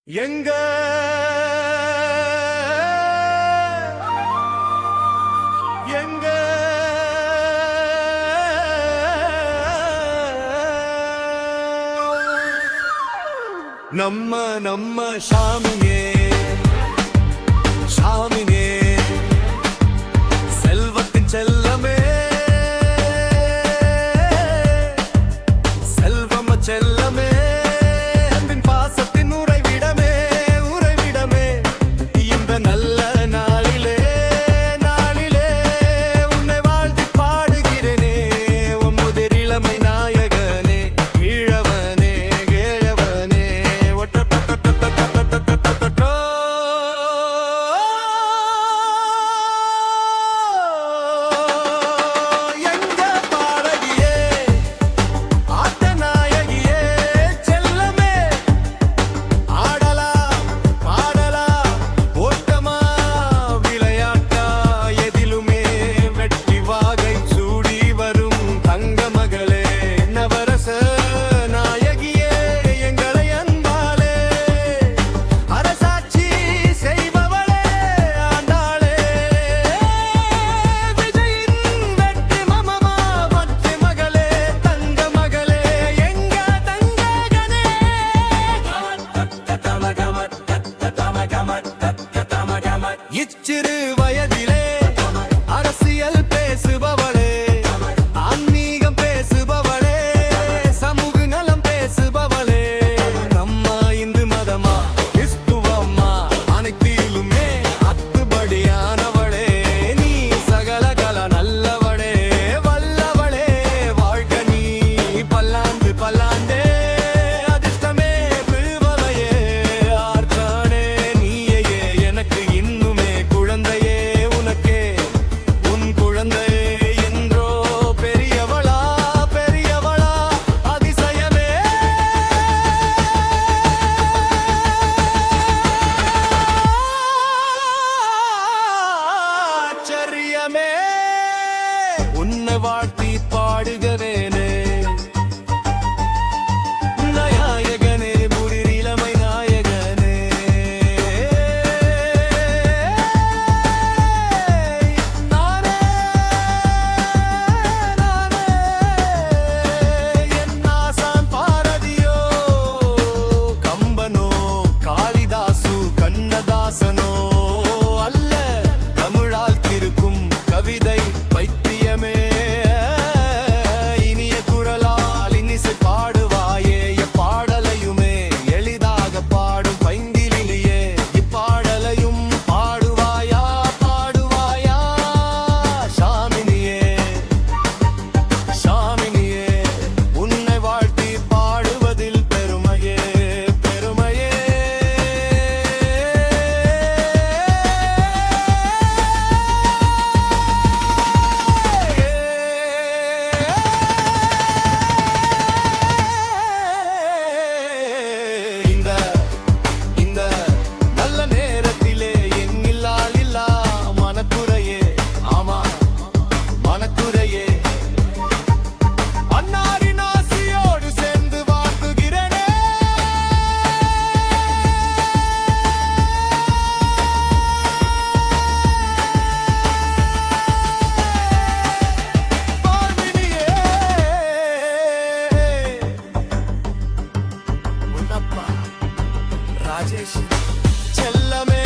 எங்க எங்க நம்ம நம்ம சாமியே சாமியே செல்வத்தின் செல்லமே செல்வம செல்லமே அன்பின் பாசத்தின் உறைவிடமே உறைவிடமே இந்த நல்ல நாளிலே நாளிலே உன்னை வாழ்த்தி பாடுகிறேனே உன் முதிரிளமை நாயகனே ஈழவனே கேழவனே எங்க பாடகியே ஆட்ட நாயகியே செல்லமே ஆடலா பாடலா ஓட்டமா விளையாட்டா எதிலுமே வெற்றி வாகை சூடி வரும் தங்க மகளே நவரச நாயகியே எங்களை அன்பாலே அரசாட்சி செய்பவளே ஆண்டாளே விஜயின் வெற்றி மமமா பத்து மகளே தங்க மகளே எங்க தங்ககனே இச்சிறு வயதிலே அரசியல் பேசுபவளே ஆன்மீகம் பேசுபவளே சமூக நலம் பேசுபவளே நம்ம இந்து மதமா கிறிஸ்துவமா அனைத்திலுமே அத்துபடியானவளே நீ சகலகல நல்லவளே வல்லவளே வாழ்க நீ பல்லாண்டு பல்லாண்டே அதிர்ஷ்டமே விழுவலையே ஆர்த்தானே நீயே எனக்கு இன்னுமே குழந்தையே உனக்கே உன் குழந்தையே என்றோ பெரியவளா பெரியவளா அதிசயமே ஆச்சரியமே உன்னை வாழ்த்தி பாடுகிறேனே நாயகனே புரியிலமை நாயகனே நானே நானே என் ஆசான் பாரதியோ கம்பனோ காளிதாசு கண்ணதாசனோ அல்ல தமிழால் திருக்கும் கவிதை பைத்தியமே இனிய குரலால் இன்னிசை பாடுவாயே எப்பாடலையுமே எளிதாக பாடும் பைந்திலியே இப்பாடலையும் பாடுவாயா பாடுவாயா சாமினியே சாமினியே உன்னை வாழ்த்தி பாடுவதில் பெருமையே பெருமையே இந்த இந்த நல்ல நேரத்திலே எண்ணில்லால் இல்லா மனக்குறையே ஆமா மனக்குறையே அன்னாரின் ஆசியோடு சேர்ந்து வாழ்த்துகிறேனே பார்மினியே உன்னப்பா ராஜேஷ் செல்லமே